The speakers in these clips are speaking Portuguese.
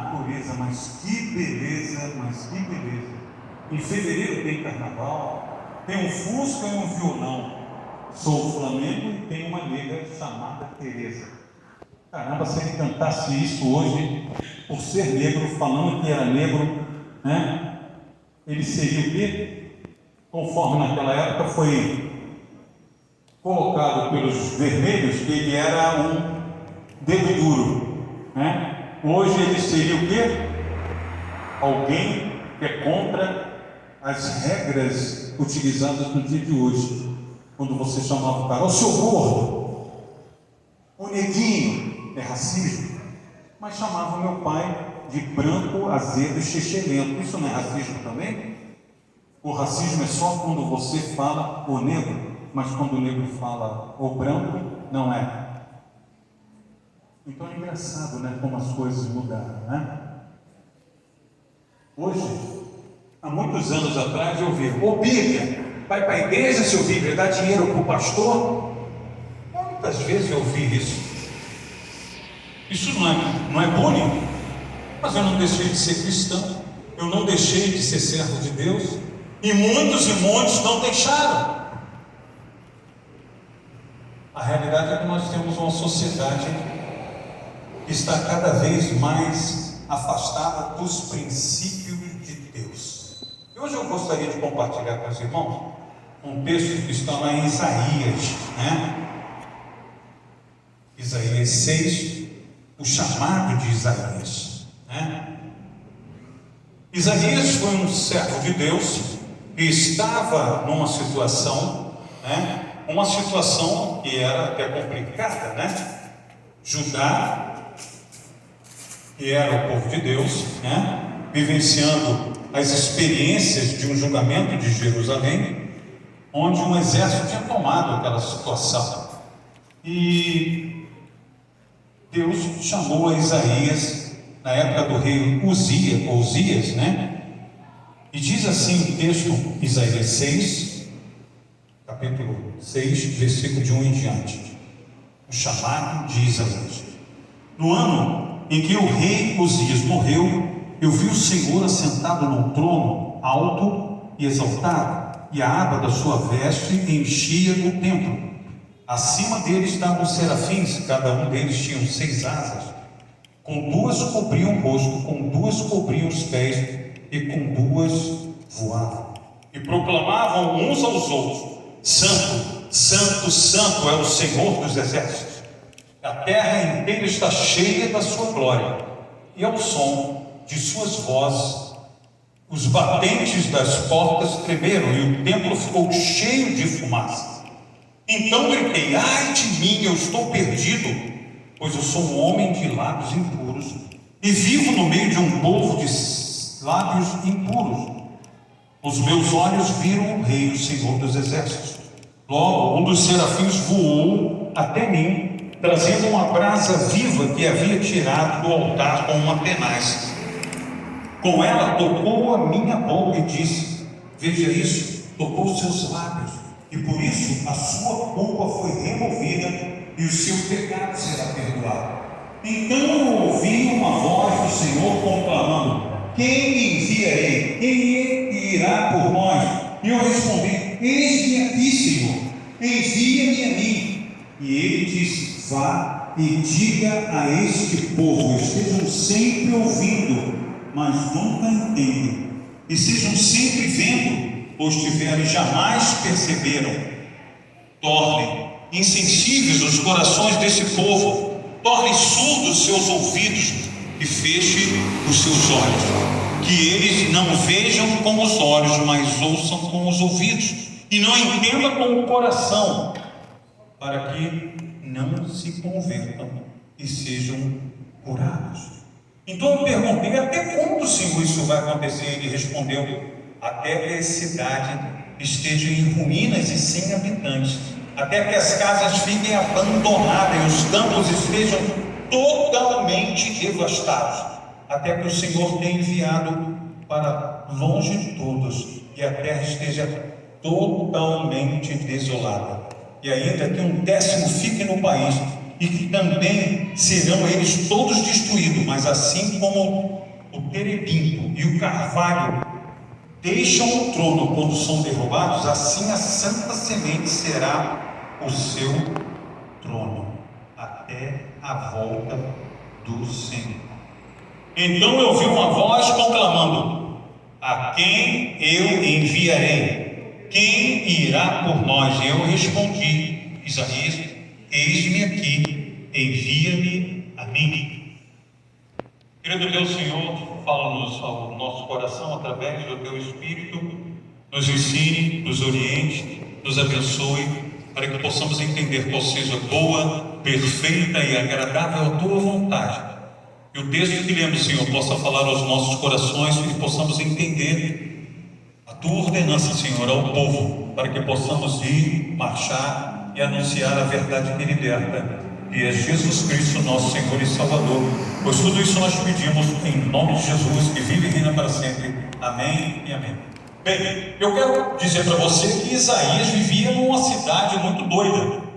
natureza, mas que beleza, mas que beleza. Em fevereiro tem carnaval, tem um Fusca e um violão. Sou o Flamengo e tem uma nega chamada Tereza. Caramba, se ele cantasse isso hoje, por ser negro, falando que era negro, né? Ele seria o quê? Conforme naquela época foi colocado pelos vermelhos que ele era um dedo duro, né? Hoje ele seria o quê? Alguém que é contra as regras utilizadas no dia de hoje. Quando você chamava o cara, o seu gordo, o neguinho, é racismo. Mas chamava meu pai de branco, azedo e xixelento. Isso não é racismo também? O racismo é só quando você fala o negro, mas quando o negro fala o branco, não é. Então é engraçado, né, como as coisas mudaram, né? Hoje, há muitos anos atrás, eu ouvi: ô Bíblia, vai para a igreja, seu Bíblia, dá dinheiro para o pastor? Quantas vezes eu ouvi isso? Isso não é bullying, mas eu não deixei de ser cristão, eu não deixei de ser servo de Deus, e muitos não deixaram. A realidade é que nós temos uma sociedade que está cada vez mais afastada dos princípios de Deus. E hoje eu gostaria de compartilhar com os irmãos um texto que está lá em Isaías, né? Isaías 6, o chamado de Isaías, né? Isaías foi um servo de Deus que estava numa situação, né? Uma situação que é complicada, né? Judá, que era o povo de Deus, né? Vivenciando as experiências de um julgamento de Jerusalém, onde um exército tinha tomado aquela situação. E Deus chamou a Isaías na época do rei Uzias, né? E diz assim o texto, Isaías 6, capítulo 6, versículo de 1 em diante. O chamado de Isaías. No ano em que o rei Uzias morreu, eu vi o Senhor assentado num trono alto e exaltado, e a aba da sua veste enchia o templo. Acima dele estavam os serafins, cada um deles tinha 6 asas. Com 2 cobriam o rosto, com 2 cobriam os pés, e com 2 voavam. E proclamavam uns aos outros: Santo, Santo, Santo é o Senhor dos exércitos. A terra inteira está cheia da sua glória. E ao som de suas vozes, os batentes das portas tremeram, e o templo ficou cheio de fumaça. Então gritei: ai de mim, eu estou perdido, pois eu sou um homem de lábios impuros, e vivo no meio de um povo de lábios impuros. Os meus olhos viram o Rei, o Senhor dos exércitos. Logo, um dos serafins voou até mim, trazendo uma brasa viva que havia tirado do altar com uma tenaz. Com ela tocou a minha boca e disse: veja isso, tocou seus lábios, e por isso a sua culpa foi removida e o seu pecado será perdoado. Então eu ouvi uma voz do Senhor conclamando: quem enviarei? Quem irá por nós? E eu respondi: eis-me aqui, Senhor, envia-me a mim. E ele disse: vá e diga a este povo: estejam sempre ouvindo, mas nunca entendem, e sejam sempre vendo, pois tiveram e jamais perceberam. Tornem insensíveis os corações desse povo, tornem surdos seus ouvidos e feche os seus olhos, que eles não vejam com os olhos, mas ouçam com os ouvidos, e não entendam com o coração, para que não se convertam e sejam curados. Então eu perguntei: até quando, Senhor, isso vai acontecer? Ele respondeu: até que a cidade esteja em ruínas e sem habitantes, até que as casas fiquem abandonadas e os campos estejam totalmente devastados, até que o Senhor tenha enviado para longe de todos e a terra esteja totalmente desolada, e ainda que um 10º fique no país, e que também serão eles todos destruídos, mas assim como o terebinto e o carvalho deixam o trono quando são derrubados, assim a santa semente será o seu trono, até a volta do Senhor. Então eu ouvi uma voz conclamando: a quem eu enviarei? Quem irá por nós? Eu respondi: Isaías, eis-me aqui, envia-me a mim. Querido Deus, Senhor, fala-nos ao nosso coração através do Teu Espírito, nos ensine, nos oriente, nos abençoe, para que possamos entender qual seja boa, perfeita e agradável a Tua vontade. E o texto que lemos, Senhor, possa falar aos nossos corações e possamos entender a Tua ordenança, Senhor, ao povo, para que possamos ir, marchar e anunciar a verdade que liberta, que é Jesus Cristo, nosso Senhor e Salvador. Pois tudo isso nós pedimos em nome de Jesus, que vive e reina para sempre. Amém e amém. Bem, eu quero dizer para você que Isaías vivia numa cidade muito doida.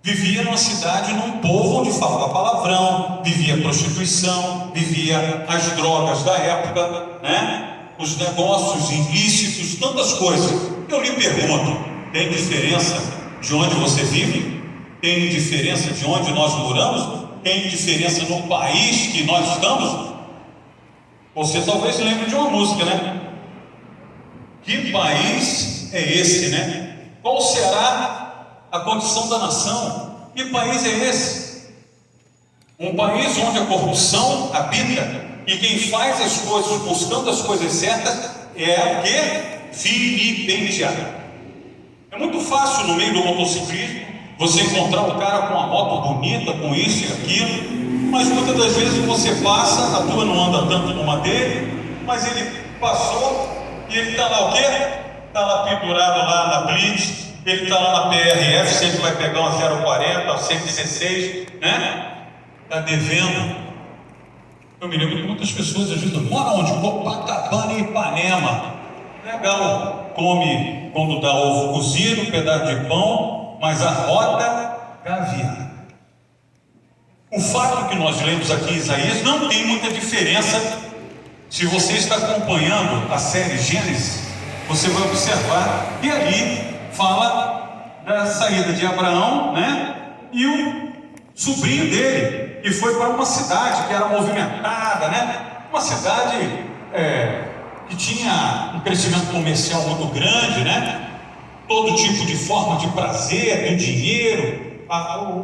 Vivia numa cidade, num povo onde falava palavrão, vivia prostituição, vivia as drogas da época, né? Os negócios ilícitos, tantas coisas. Eu lhe pergunto, tem diferença de onde você vive? Tem diferença de onde nós moramos? Tem diferença no país que nós estamos? Você talvez lembre de uma música, né? Que país é esse, né? Qual será a condição da nação? Que país é esse? Um país onde a corrupção habita e quem faz as coisas buscando as coisas certas é o que? Vilipendiar. É muito fácil no meio do motociclismo você encontrar um cara com uma moto bonita, com isso e aquilo, mas muitas das vezes você passa, a tua não anda tanto numa dele, mas ele passou e ele está lá o quê? Está lá pendurado lá na Blitz, ele está lá na PRF, sempre vai pegar uma 040, 116, né? Está devendo. Eu me lembro que muitas pessoas ajudam. Mora onde? Copacabana e Ipanema. Legal, come quando dá ovo cozido, um pedaço de pão, mas a rota caviar. O fato que nós lemos aqui em Isaías não tem muita diferença. Se você está acompanhando a série Gênesis, você vai observar que ali fala da saída de Abraão, né? E o sobrinho dele, que foi para uma cidade que era movimentada, né? Uma cidade que tinha um crescimento comercial muito grande, né? Todo tipo de forma de prazer, de dinheiro,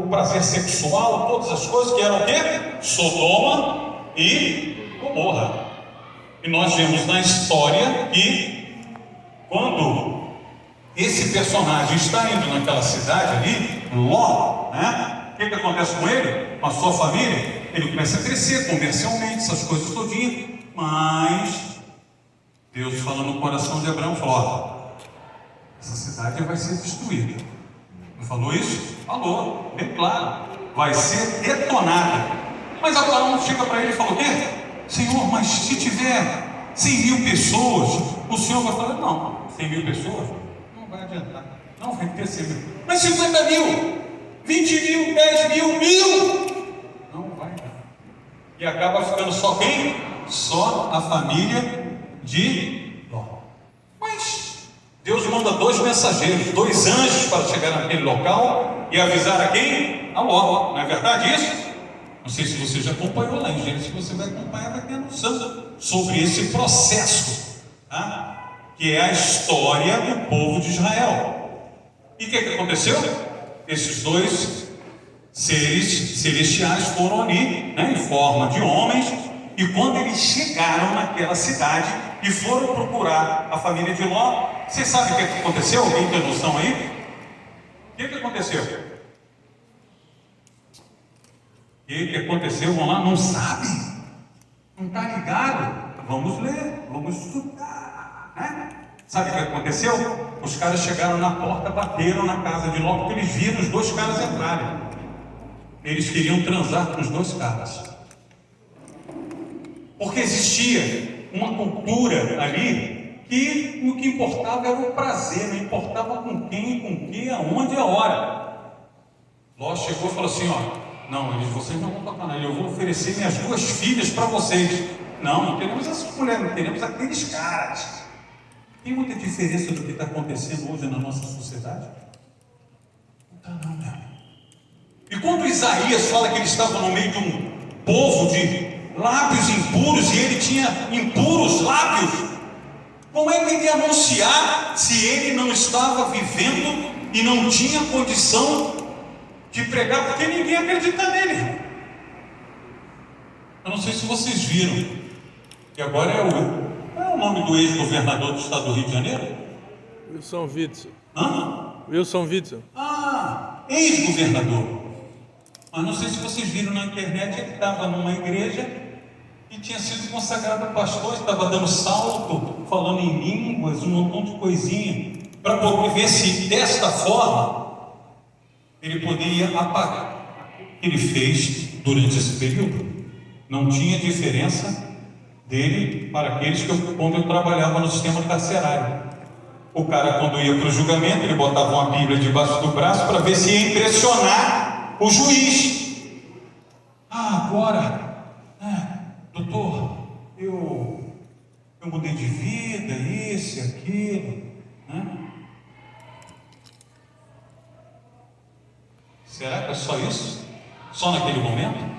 o prazer sexual, todas as coisas que eram o quê? Sodoma e Gomorra. E nós vemos na história que quando esse personagem está indo naquela cidade ali, Ló, né? O que acontece com ele? Com a sua família? Ele começa a crescer comercialmente, essas coisas todinhas, mas Deus fala no coração de Abraão, falou: essa cidade vai ser destruída. Não falou isso? Falou, bem claro, vai ser detonada. Mas Abraão chega para ele e falou: o quê? Senhor, mas se tiver 100.000 pessoas, o Senhor vai falar: não, 100.000 pessoas? Não vai adiantar, não vai ter 100.000. Mas 50.000, 20.000, 10.000, 1.000? Não vai dar. E acaba ficando só quem? Só a família de Ló. Mas Deus manda 2 mensageiros, 2 anjos para chegar naquele local e avisar a quem? A Ló. Não é verdade isso? Não sei se você já acompanhou lá em Gênesis, se você vai acompanhar, vai ter noção sobre esse processo, tá? Que é a história do povo de Israel. E o que aconteceu? Esses 2 seres celestiais foram ali, né, em forma de homens, e quando eles chegaram naquela cidade e foram procurar a família de Ló, você sabe o que aconteceu? Alguém tem noção aí? O que aconteceu? O que aconteceu? Vamos lá, não sabe? Não está ligado? Vamos ler, vamos estudar, né? Sabe o que aconteceu? Os caras chegaram na porta, bateram na casa de Ló, porque eles viram os 2 caras entrarem. Eles queriam transar com os 2 caras. Porque existia uma cultura ali que o que importava era o prazer, não importava com quem, com que, aonde, a hora. Ló chegou e falou assim, ó, não, vocês não vão tocar nada, eu vou oferecer minhas 2 filhas para vocês. Não queremos essas mulheres, não queremos aqueles caras. Tem muita diferença do que está acontecendo hoje na nossa sociedade? Não está não, meu amigo. E quando Isaías fala que ele estava no meio de um povo de lábios impuros e ele tinha impuros lábios, como é que ele ia anunciar se ele não estava vivendo e não tinha condição de pregar? Porque ninguém acredita nele. Eu não sei se vocês viram, que agora qual é o nome do ex-governador do estado do Rio de Janeiro? Wilson Witzel. Hã? Wilson Witzel. Ex-governador. Mas não sei se vocês viram na internet, ele estava numa igreja e tinha sido consagrado pastor, estava dando salto, falando em línguas, um montão de coisinha, para poder ver se desta forma ele poderia apagar o que ele fez durante esse período. Não tinha diferença dele para aqueles quando eu trabalhava no sistema carcerário. O cara, quando ia para o julgamento, ele botava uma Bíblia debaixo do braço para ver se ia impressionar o juiz. Agora, doutor, eu mudei de vida, isso e aquilo, né? Será que é só isso? Só naquele momento?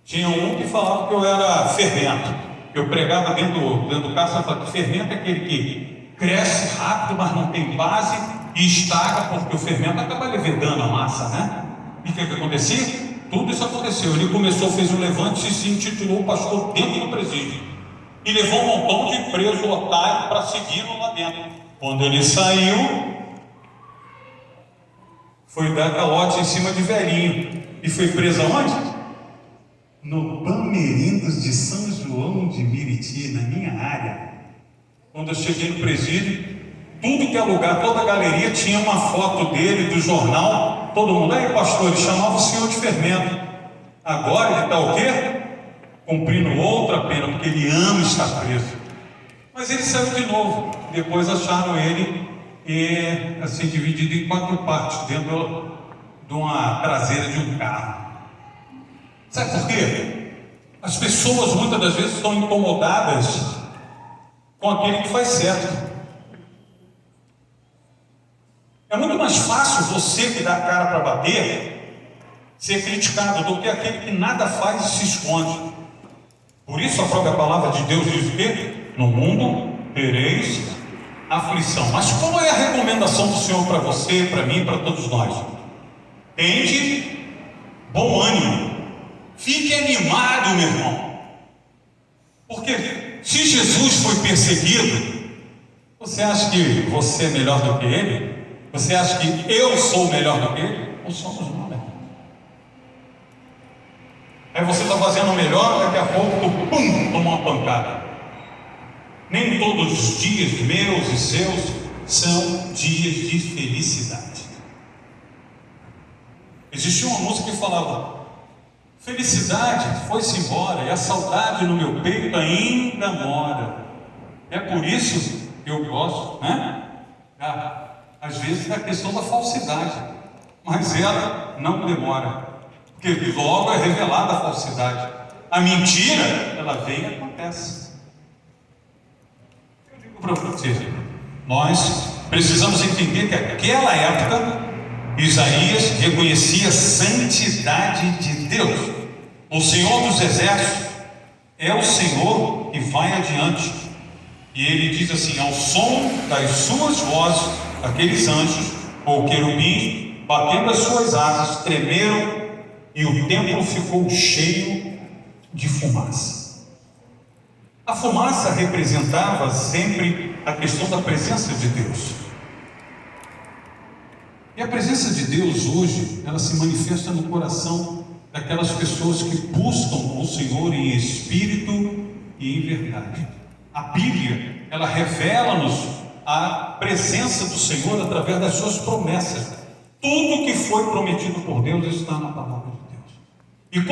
Tinha um que falava que eu era fermento. Eu pregava dentro do carro, eu falava que fermento é aquele que cresce rápido, mas não tem base e estaga, porque o fermento acaba levedando a massa, né? E o que acontecia? Tudo isso aconteceu. Ele começou, fez um levante e se intitulou pastor dentro do presídio. E levou um montão de preso otário para segui-lo lá dentro. Quando ele saiu, foi dar calote em cima de velhinho. E foi preso aonde? No Bamerindos de São João de Meriti, na minha área. Quando eu cheguei no presídio, tudo que é lugar, toda a galeria tinha uma foto dele, do jornal, todo mundo, aí pastor, ele chamava o senhor de fermento. Agora ele está o quê? Cumprindo outra pena, porque ele ama estar preso. Mas ele saiu de novo. Depois acharam ele assim, dividido em 4 partes, dentro de uma traseira de um carro. Sabe por quê? As pessoas muitas das vezes estão incomodadas com aquele que faz certo. É muito mais fácil você que dá a cara para bater ser criticado do que aquele que nada faz e se esconde. Por isso a própria palavra de Deus diz o quê? No mundo tereis aflição. Mas qual é a recomendação do Senhor para você, para mim, para todos nós? Tende bom ânimo. Fique animado, meu irmão. Porque se Jesus foi perseguido, você acha que você é melhor do que ele? Você acha que eu sou melhor do que ele? Não somos não, né? Aí você está fazendo o melhor, daqui a pouco tu, toma uma pancada. Nem todos os dias meus e seus são dias de felicidade. Existia uma música que falava: felicidade foi-se embora e a saudade no meu peito ainda mora. É por isso que eu gosto, né? Às vezes é a questão da falsidade, mas ela não demora, porque logo é revelada a falsidade. A mentira, ela vem e acontece. Eu digo para você, nós precisamos entender que naquela época Isaías reconhecia a santidade de Deus. O Senhor dos Exércitos é o Senhor que vai adiante. E ele diz assim: ao som das suas vozes, aqueles anjos, ou querubins, batendo as suas asas, tremeram, e o templo ficou cheio de fumaça. A fumaça representava sempre a questão da presença de Deus. E a presença de Deus hoje, ela se manifesta no coração daquelas pessoas que buscam o Senhor em espírito e em verdade. A Bíblia, ela revela-nos a presença do Senhor através das suas promessas. Tudo que foi prometido por Deus está na palavra de Deus.